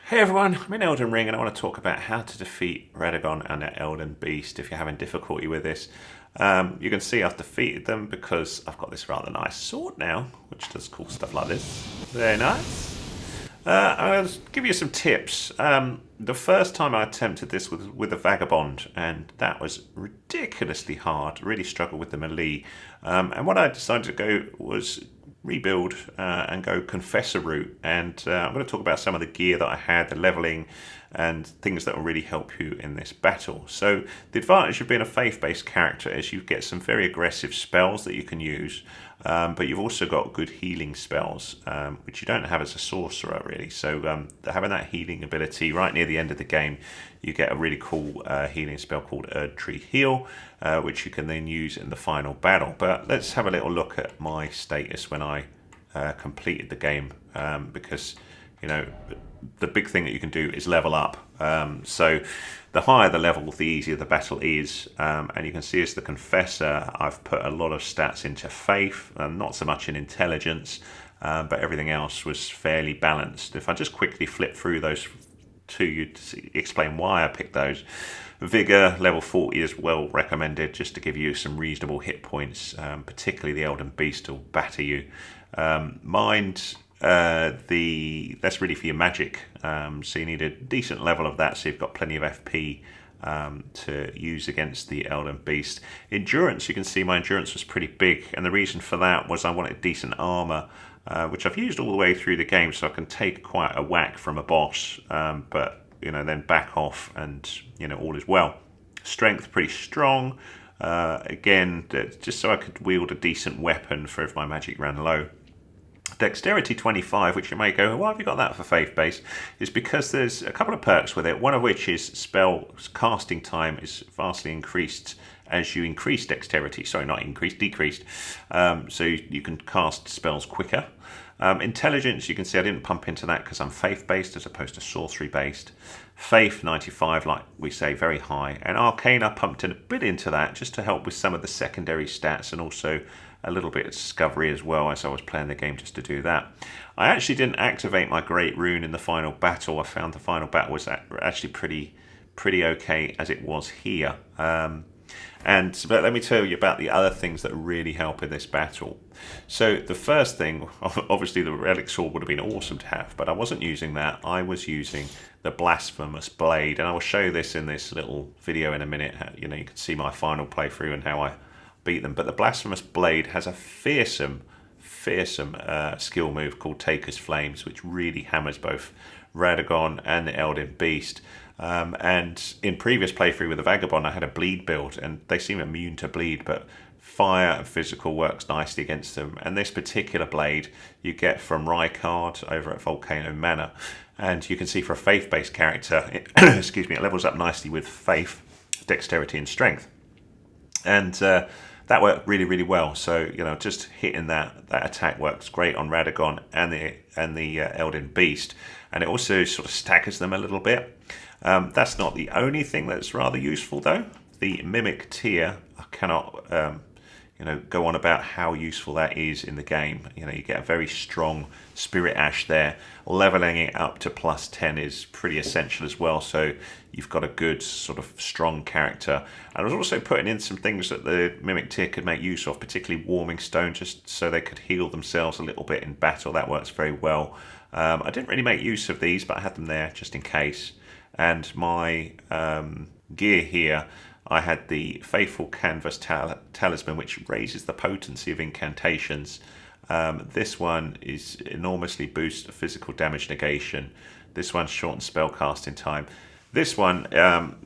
Hey everyone, I'm in Elden Ring and I want to talk about how to defeat Radagon and the Elden Beast if you're having difficulty with this. You can see I've defeated them because I've got this rather nice sword now, which does cool stuff like this. Very nice. I'll give you some tips. The first time I attempted this was with a Vagabond, and that was ridiculously hard. Really struggled with the melee. And what I decided to go was rebuild and go Confessor route. And I'm going to talk about some of the gear that I had, the leveling, and things that will really help you in this battle. So the advantage of being a faith-based character is you get some very aggressive spells that you can use, but you've also got good healing spells, which you don't have as a sorcerer really. So having that healing ability right near the end of the game, you get a really cool healing spell called Erdtree Heal, which you can then use in the final battle. But let's have a little look at my status when I completed the game, because you know the big thing that you can do is level up. So the higher the level, the easier the battle is. And you can see as the Confessor, I've put a lot of stats into faith, not so much in intelligence, but everything else was fairly balanced. If I just quickly flip through those to you to explain why I picked those. Vigor level 40 is well recommended, just to give you some reasonable hit points, particularly the Elden Beast will batter you. Mind, that's really for your magic, so you need a decent level of that, so you've got plenty of FP to use against the Elden Beast. Endurance, you can see my endurance was pretty big, and the reason for that was I wanted decent armor, which I've used all the way through the game, so I can take quite a whack from a boss, but then back off, and all is well. Strength pretty strong, again, just so I could wield a decent weapon for if my magic ran low. Dexterity 25, which you may go, why have you got that for faith base? Is because there's a couple of perks with it, one of which is spell casting time is vastly increased as you increase dexterity. Sorry, not increased, decreased. So you can cast spells quicker. Intelligence, you can see I didn't pump into that because I'm faith based as opposed to sorcery based. Faith 95, like we say, very high. And Arcane, I pumped in a bit into that just to help with some of the secondary stats, and also a little bit of discovery as well, as I was playing the game just to do that. I actually didn't activate my Great Rune in the final battle. I found the final battle was actually pretty okay as it was here. But let me tell you about the other things that really help in this battle. So the first thing, obviously the Relic Sword would have been awesome to have, but I wasn't using that. I was using the Blasphemous Blade, and I will show you this in this little video in a minute. You can see my final playthrough and how I beat them. But the Blasphemous Blade has a fearsome skill move called Taker's Flames, which really hammers both Radagon and the Elden Beast. And in previous playthrough with the Vagabond, I had a bleed build, and they seem immune to bleed, but fire and physical works nicely against them. And this particular blade you get from Rykard over at Volcano Manor, and you can see for a faith-based character, excuse me, it levels up nicely with faith, dexterity, and strength. And that worked really well. So just hitting that attack works great on Radagon and the Elden Beast, and it also sort of staggers them a little bit. That's not the only thing that's rather useful though. The Mimic Tear, I cannot go on about how useful that is in the game. You get a very strong Spirit Ash there. Leveling it up to +10 is pretty essential as well, so you've got a good sort of strong character. And I was also putting in some things that the Mimic Tear could make use of, particularly Warming Stone, just so they could heal themselves a little bit in battle. That works very well. I didn't really make use of these, but I had them there just in case. And my gear here, I had the Faithful Canvas Talisman, which raises the potency of incantations. This one is enormously boosts physical damage negation. This one shortens spell casting time. This one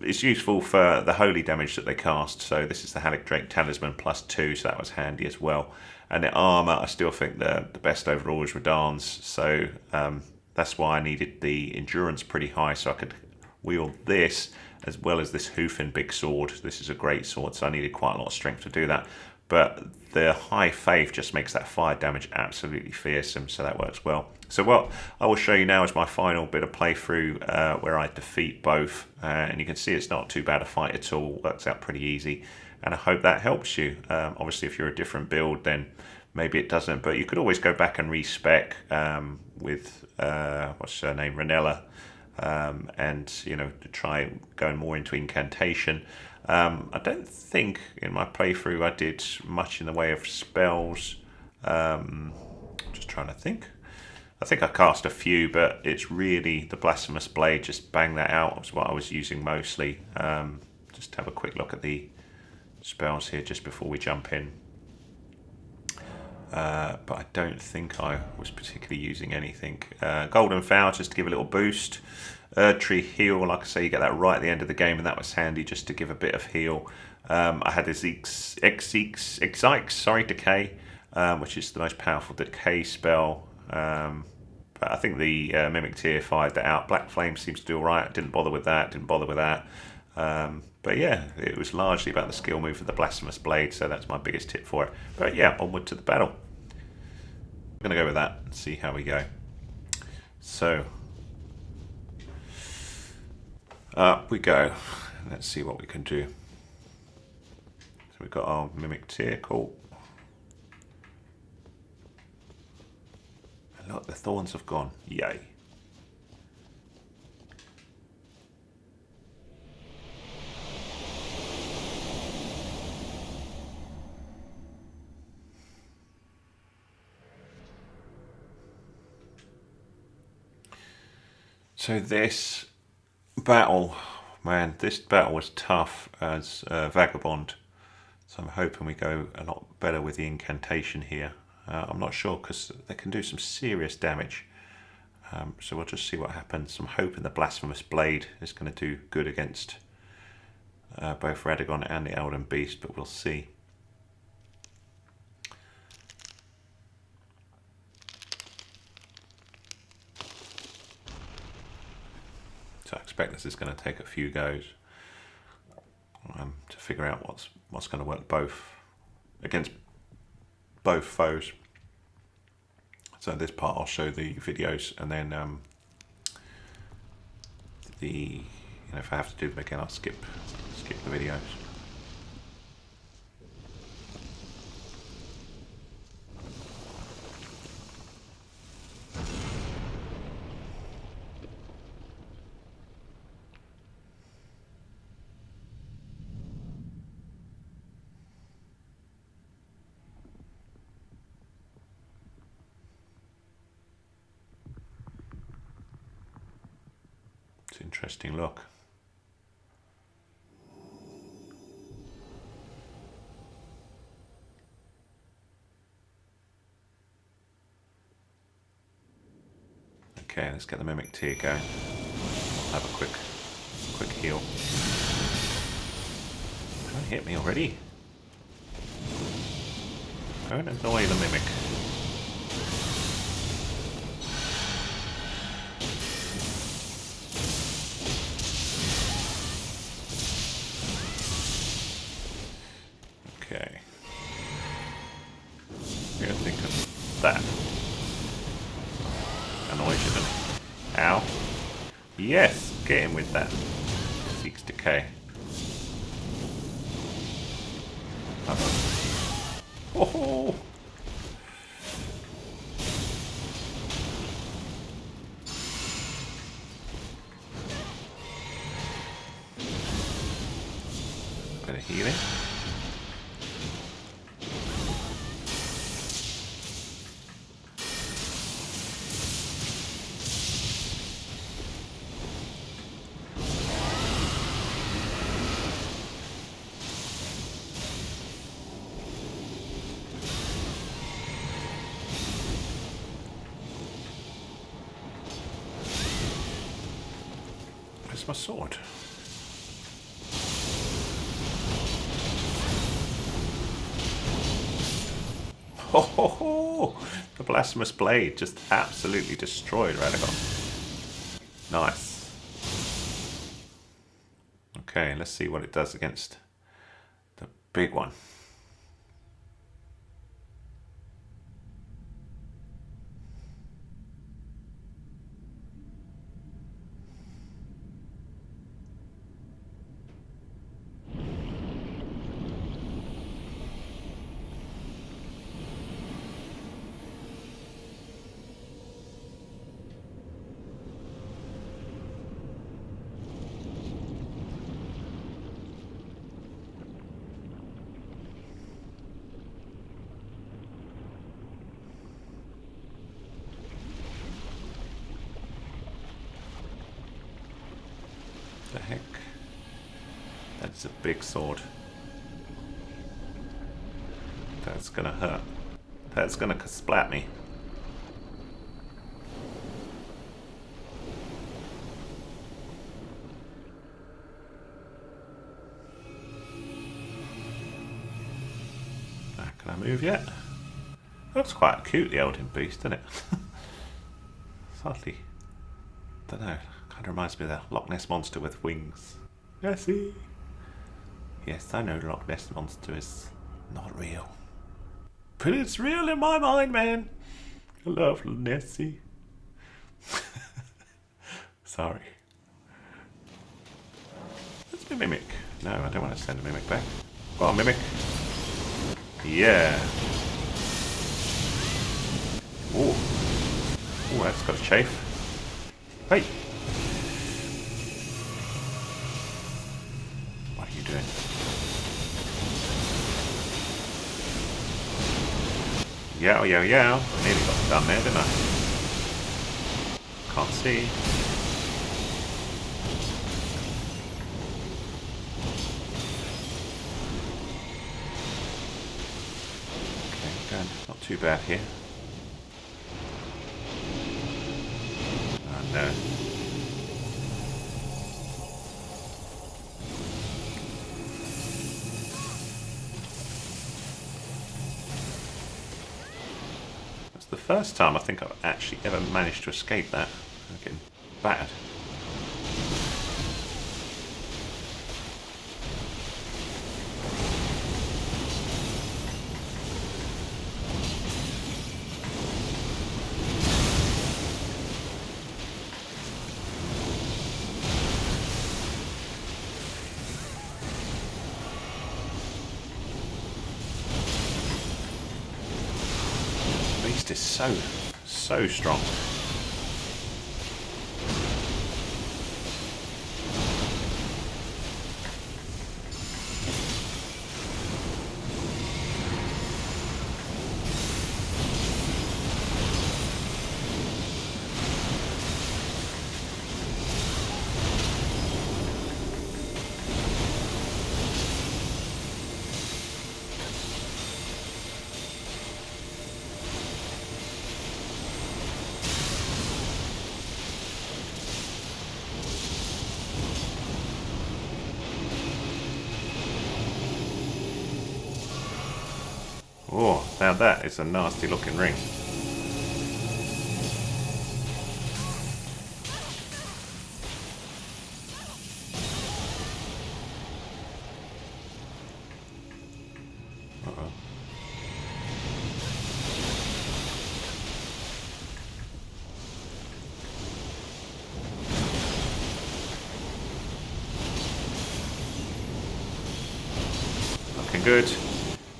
is useful for the holy damage that they cast. So this is the Halleck Drake Talisman +2, so that was handy as well. And the armor, I still think the best overall is Radagon's. So that's why I needed the endurance pretty high, so I could wield this as well as this Hoofin big sword. This is a great sword, so I needed quite a lot of strength to do that. But the high faith just makes that fire damage absolutely fearsome, so that works well. So what I will show you now is my final bit of playthrough where I defeat both, and you can see it's not too bad a fight at all. Works out pretty easy, and I hope that helps you. Obviously, if you're a different build, then maybe it doesn't, but you could always go back and respec with what's her name, Ranella. and to try going more into incantation. I don't think in my playthrough I did much in the way of spells. Just trying to think. I think I cast a few, but it's really the Blasphemous Blade. Just bang that out was what I was using mostly. Just have a quick look at the spells here just before we jump in. But I don't think I was particularly using anything. Golden Fowl just to give a little boost. Tree Heal, like I say, you get that right at the end of the game, and that was handy just to give a bit of heal. I had this Exike, Decay, which is the most powerful decay spell. But I think the Mimic Tear fired that out. Black Flame seems to do alright. Didn't bother with that. But yeah, it was largely about the skill move of the Blasphemous Blade, so that's my biggest tip for it. But yeah, onward to the battle. I'm going to go with that and see how we go. So, up we go. Let's see what we can do. So we've got our Mimic Tear, cool. And look, the thorns have gone, yay. So this battle, man, this battle was tough as Vagabond. So I'm hoping we go a lot better with the incantation here. I'm not sure because they can do some serious damage. So we'll just see what happens. I'm hoping the Blasphemous Blade is going to do good against both Radagon and the Elden Beast, but we'll see. So I expect this is going to take a few goes to figure out what's going to work against both foes. So this part I'll show the videos, and then if I have to do them again, I'll skip the videos. Interesting look. Okay, let's get the Mimic Tear going. I'll have a quick heal. Don't hit me already. Don't annoy the Mimic. Okay. We're gonna think of that. Annoys you, doesn't it? Ow. Yes, get him with that. Seeks Decay. Oh! Bit of healing. Where's my sword? Ho ho ho! The Blasphemous Blade just absolutely destroyed Radagon. Nice. Okay, let's see what it does against the big one. The heck? That's a big sword. That's gonna hurt. That's gonna splat me. Can I move yet? Looks quite cute, the Elden Beast, doesn't it? Slightly. Don't know. Kind of reminds me of the Loch Ness monster with wings. Nessie. Yes, I know Loch Ness monster is not real, but it's real in my mind, man. I love Nessie. Sorry. Let's be Mimic. No, I don't want to send a Mimic back. Go on, Mimic. Yeah. Ooh. Ooh, that's got a chafe. Hey. What are you doing? Yow, yow, yow. Nearly got done there, didn't I? Can't see. Okay, going not too bad here. Oh no. The first time I think I've actually ever managed to escape that. I'm getting battered. Is so strong. Oh, now that is a nasty looking ring. Uh-oh. Looking good.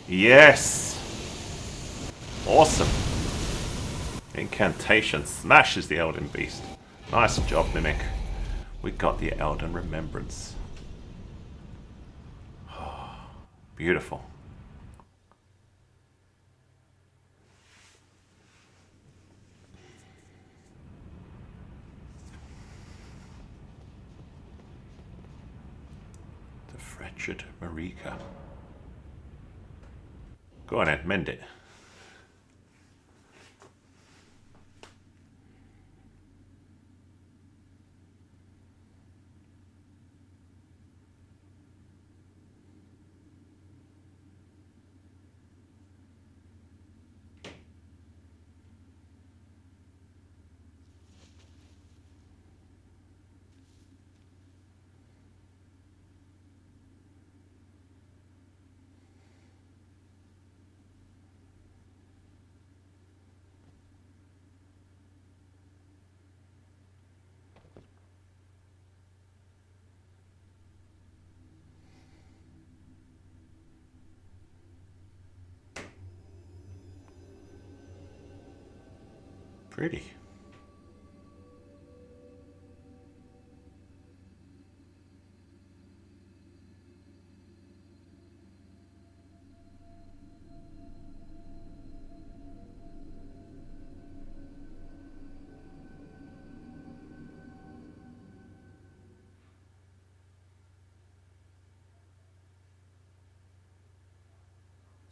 Yes! Awesome. Incantation smashes the Elden Beast. Nice job, Mimic. We got the Elden Remembrance. Oh, beautiful. The Fractured Marika. Go on then, mend it. Pretty.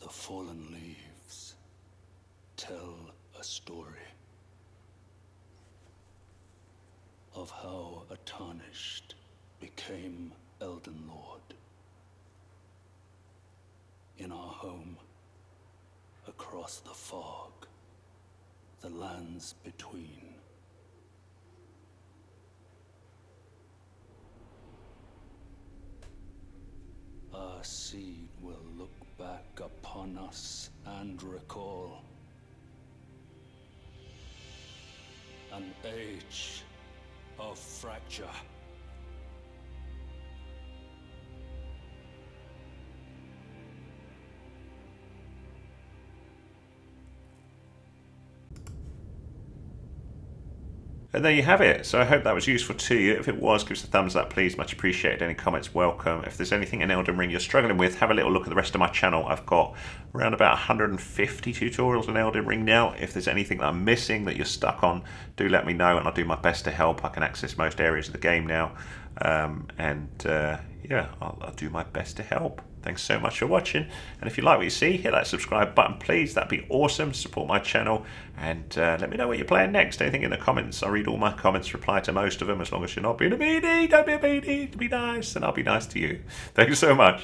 The fallen leaves tell a story of how a tarnished became Elden Lord. In our home, across the fog, the lands between. Our seed will look back upon us and recall an age of fracture. And there you have it. So I hope that was useful to you. If it was, give us a thumbs up, please. Much appreciated. Any comments, welcome. If there's anything in Elden Ring you're struggling with, have a little look at the rest of my channel. I've got around about 150 tutorials on Elden Ring now. If there's anything that I'm missing that you're stuck on, do let me know and I'll do my best to help. I can access most areas of the game now. Yeah, I'll do my best to help. Thanks so much for watching, and if you like what you see, hit that subscribe button please. That'd be awesome. Support my channel, and let me know what you're playing next. Anything in the comments. I read all my comments, reply to most of them, as long as you're not being a meanie. Don't be a meanie, be nice, and I'll be nice to you. Thanks so much.